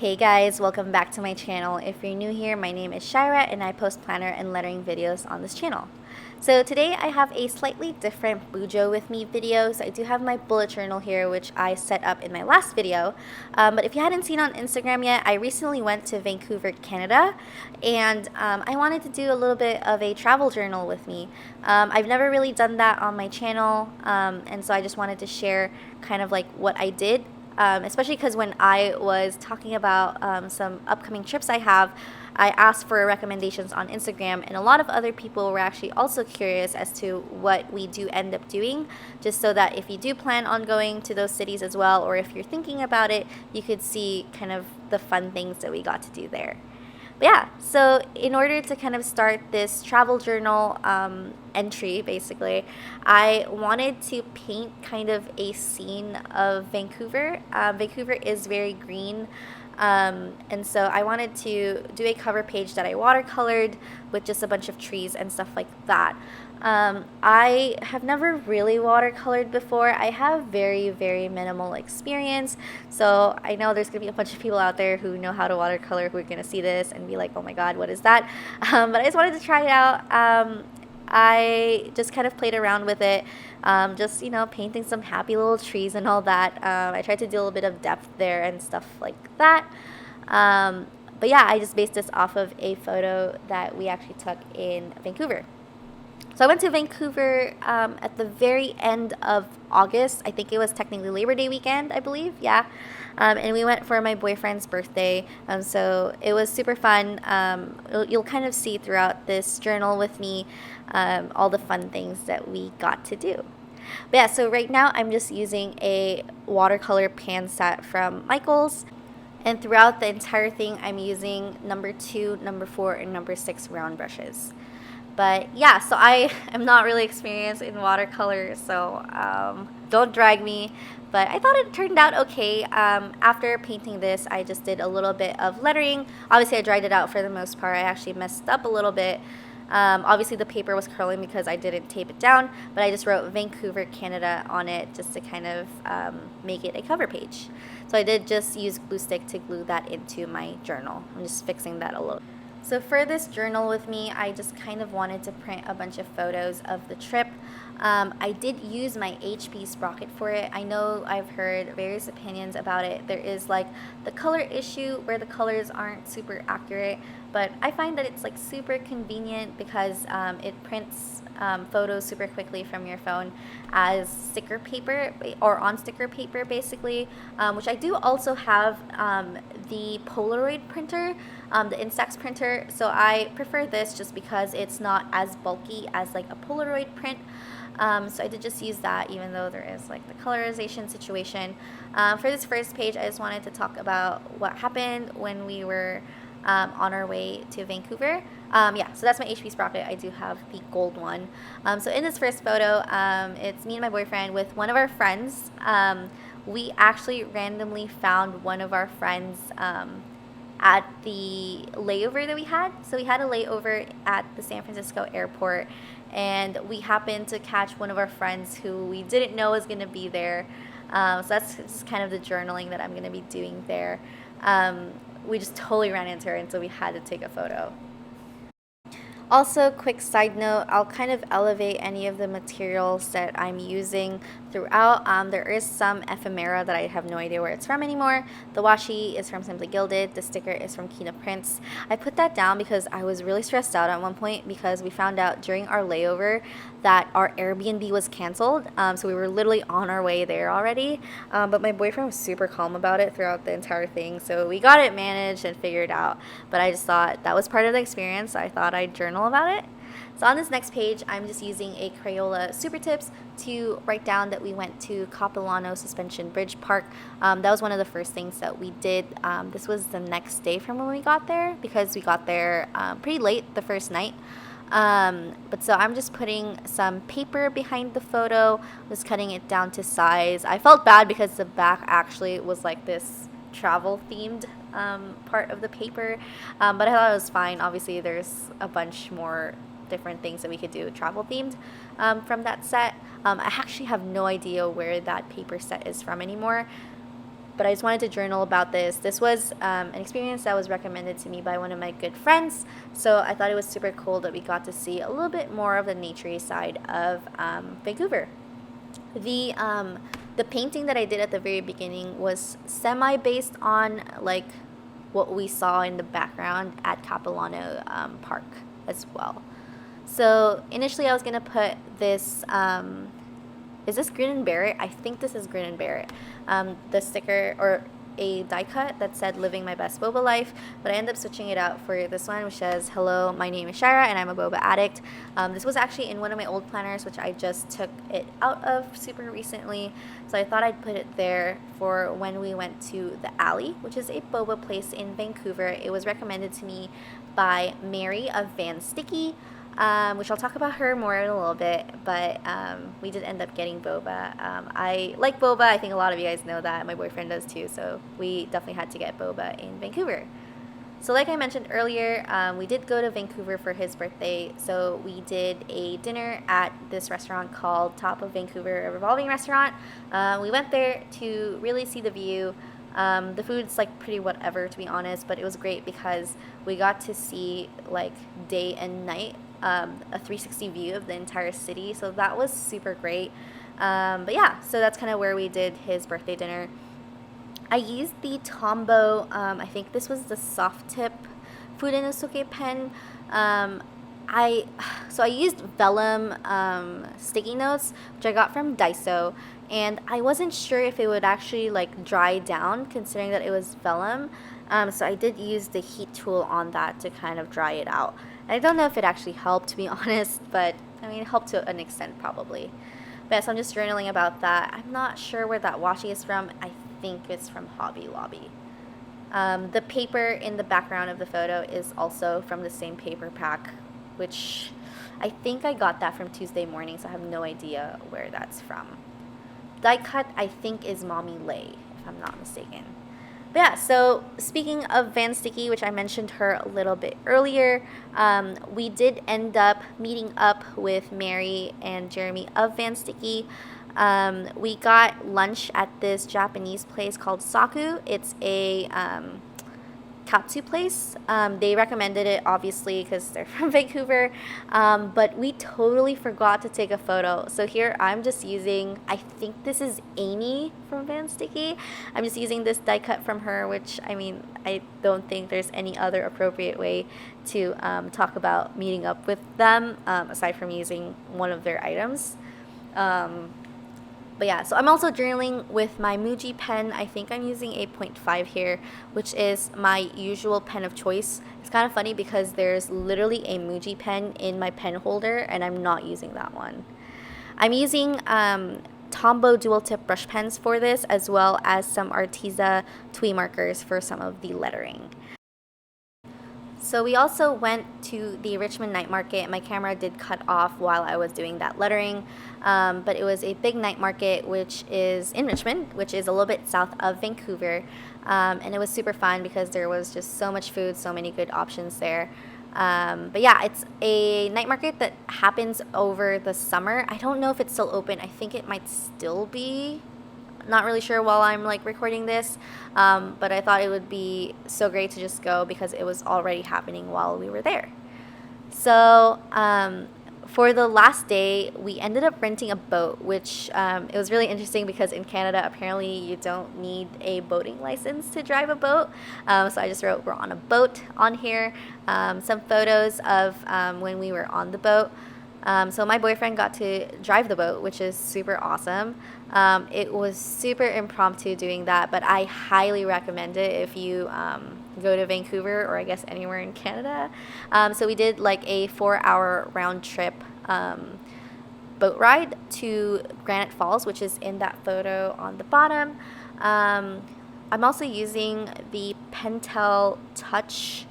Hey guys, welcome back to my channel. If you're new here, my name is Shaira and I post planner and lettering videos on this channel. So today I have a slightly different bujo with me video. So I do have my bullet journal here, which I set up in my last video. But if you hadn't seen on Instagram yet, I recently went to Vancouver, Canada, and I wanted to do a little bit of a travel journal with me. I've never really done that on my channel, and so I just wanted to share kind of like what I did. Especially because when I was talking about some upcoming trips I have, I asked for recommendations on Instagram, and a lot of other people were actually also curious as to what we do end up doing, just so that if you do plan on going to those cities as well, or if you're thinking about it, you could see kind of the fun things that we got to do there. But yeah, so in order to kind of start this travel journal entry, basically, I wanted to paint kind of a scene of Vancouver. Vancouver is very green, and so I wanted to do a cover page that I watercolored with just a bunch of trees and stuff like that. I have never really watercolored before. I have very, very minimal experience. So I know there's going to be a bunch of people out there who know how to watercolor who are going to see this and be like, oh my God, what is that? But I just wanted to try it out. I just kind of played around with it, just, painting some happy little trees and all that. I tried to do a little bit of depth there and stuff like that. But yeah, I just based this off of a photo that we actually took in Vancouver. So I went to Vancouver at the very end of August. I think it was technically Labor Day weekend, I believe. Yeah. And we went for my boyfriend's birthday. So it was super fun. You'll kind of see throughout this journal with me all the fun things that we got to do. But yeah, so right now I'm just using a watercolor pan set from Michaels. And throughout the entire thing, I'm using number 2, number 4, and number 6 round brushes. But yeah, so I am not really experienced in watercolor, so don't drag me. But I thought it turned out okay. After painting this, I just did a little bit of lettering. Obviously, I dried it out for the most part. I actually messed up a little bit. Obviously, the paper was curling because I didn't tape it down, but I just wrote Vancouver, Canada on it just to kind of make it a cover page. So I did just use glue stick to glue that into my journal. I'm just fixing that a little. So for this journal with me, I just kind of wanted to print a bunch of photos of the trip. I did use my HP sprocket for it. I know I've heard various opinions about it. There is like the color issue where the colors aren't super accurate, but I find that it's like super convenient because it prints photos super quickly from your phone as sticker paper or on sticker paper basically, which I do also have the Polaroid printer, the Instax printer, so I prefer this just because it's not as bulky as like a Polaroid print. So I did just use that, even though there is like the colorization situation. For this first page, I just wanted to talk about what happened when we were on our way to Vancouver. Yeah, so that's my HP sprocket. I do have the gold one. So in this first photo, it's me and my boyfriend with one of our friends. We actually randomly found one of our friends at the layover that we had. So we had a layover at the San Francisco airport, and we happened to catch one of our friends who we didn't know was going to be there. So that's just kind of the journaling that I'm going to be doing there. We just totally ran into her, and so we had to take a photo. Also, quick side note, I'll kind of elevate any of the materials that I'm using throughout. There is some ephemera that I have no idea where it's from anymore. The washi is from Simply Gilded. The sticker is from Kina Prints. I put that down because I was really stressed out at one point because we found out during our layover that our Airbnb was canceled. So we were literally on our way there already. But my boyfriend was super calm about it throughout the entire thing. So we got it managed and figured out. But I just thought that was part of the experience. So I thought I'd journal about it. So on this next page, I'm just using a Crayola Super Tips to write down that we went to Capilano Suspension Bridge Park. That was one of the first things that we did. This was the next day from when we got there because we got there pretty late the first night. But so I'm just putting some paper behind the photo, just cutting it down to size. I felt bad because the back actually was like this travel themed part of the paper, but I thought it was fine. Obviously there's a bunch more different things that we could do travel themed from that set. I actually have no idea where that paper set is from anymore, but I just wanted to journal about this. This was an experience that was recommended to me by one of my good friends, so I thought it was super cool that we got to see a little bit more of the naturey side of Vancouver. The painting that I did at the very beginning was semi based on like what we saw in the background at Capilano Park as well. So initially I was gonna put this, is this Grin and Bear It? I think this is Grin and Bear It. The sticker or a die cut that said living my best boba life, but I ended up switching it out for this one, which says hello, my name is Shaira and I'm a boba addict. This was actually in one of my old planners, which I just took it out of super recently, so I thought I'd put it there for when we went to the Alley, which is a boba place in Vancouver. It was recommended to me by Mary of Van Sticky, which I'll talk about her more in a little bit, but we did end up getting boba. I like boba. I think a lot of you guys know that. My boyfriend does too, so we definitely had to get boba in Vancouver. So like I mentioned earlier, we did go to Vancouver for his birthday, so we did a dinner at this restaurant called Top of Vancouver, a revolving restaurant. We went there to really see the view. The food's like pretty whatever, to be honest, but it was great because we got to see like day and night, a 360 view of the entire city, so that was super great. But yeah, so that's kind of where we did his birthday dinner. I used the Tombow, I think this was the soft tip food inosuke pen. I used vellum sticky notes, which I got from Daiso, and I wasn't sure if it would actually like dry down considering that it was vellum. So I did use the heat tool on that to kind of dry it out. I don't know if it actually helped, to be honest, but I mean, it helped to an extent probably. But yeah, so I'm just journaling about that. I'm not sure where that washi is from. I think it's from Hobby Lobby. The paper in the background of the photo is also from the same paper pack, which I think I got that from Tuesday Morning, so I have no idea where that's from. Die cut, I think, is Mommy Lay, if I'm not mistaken. But yeah, so speaking of Van Sticky, which I mentioned her a little bit earlier, we did end up meeting up with Mary and Jeremy of Van Sticky. We got lunch at this Japanese place called Saku. It's a katsu place. They recommended it, obviously, because they're from Vancouver, but we totally forgot to take a photo. So here I'm just using, I think this is Amy from Van Sticky. I'm just using this die cut from her, which, I mean, I don't think there's any other appropriate way to talk about meeting up with them, aside from using one of their items. But yeah, so I'm also journaling with my Muji pen. I think I'm using a 0.5 here, which is my usual pen of choice. It's kind of funny because there's literally a Muji pen in my pen holder and I'm not using that one. I'm using Tombow dual tip brush pens for this, as well as some Arteza Twee markers for some of the lettering. So we also went to the Richmond night market. My camera did cut off while I was doing that lettering, but it was a big night market which is in Richmond, which is a little bit south of Vancouver, and it was super fun because there was just so much food, so many good options there. But yeah, it's a night market that happens over the summer. I don't know if it's still open. I think it might still be. Not really sure while I'm like recording this, but I thought it would be so great to just go because it was already happening while we were there. So for the last day, we ended up renting a boat, which it was really interesting because in Canada, apparently you don't need a boating license to drive a boat. So I just wrote, we're on a boat on here. Some photos of when we were on the boat. So my boyfriend got to drive the boat, which is super awesome. It was super impromptu doing that, but I highly recommend it if you go to Vancouver or I guess anywhere in Canada. So we did like a 4-hour round trip boat ride to Granite Falls, which is in that photo on the bottom. I'm also using the Pentel Touch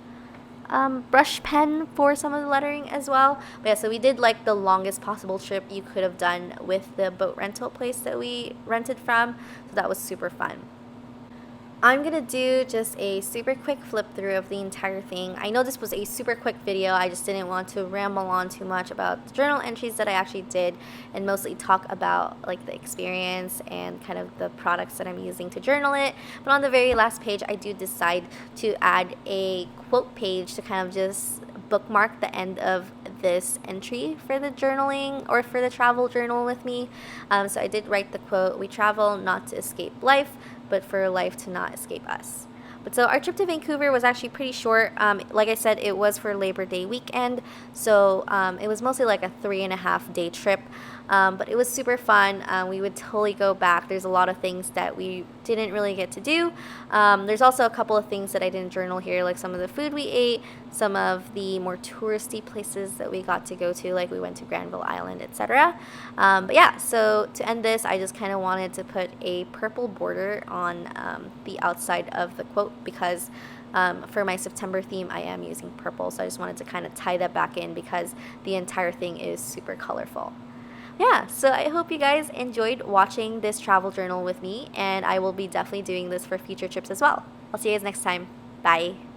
brush pen for some of the lettering as well. But yeah, so we did like the longest possible trip you could have done with the boat rental place that we rented from, so that was super fun. I'm gonna do just a super quick flip through of the entire thing. I know this was a super quick video. I just didn't want to ramble on too much about the journal entries that I actually did, and mostly talk about like the experience and kind of the products that I'm using to journal it. But on the very last page, I do decide to add a quote page to kind of just bookmark the end of this entry for the journaling or for the travel journal with me. So I did write the quote, "We travel not to escape life, but for life to not escape us." But so our trip to Vancouver was actually pretty short. Like I said, it was for Labor Day weekend, so it was mostly like a 3.5 day trip. But it was super fun. We would totally go back. There's a lot of things that we didn't really get to do. There's also a couple of things that I didn't journal here, like some of the food we ate, some of the more touristy places that we got to go to, like we went to Granville Island, etc. But yeah, so to end this, I just kind of wanted to put a purple border on the outside of the quote because for my September theme, I am using purple. So I just wanted to kind of tie that back in because the entire thing is super colorful. Yeah, so I hope you guys enjoyed watching this travel journal with me, and I will be definitely doing this for future trips as well. I'll see you guys next time. Bye.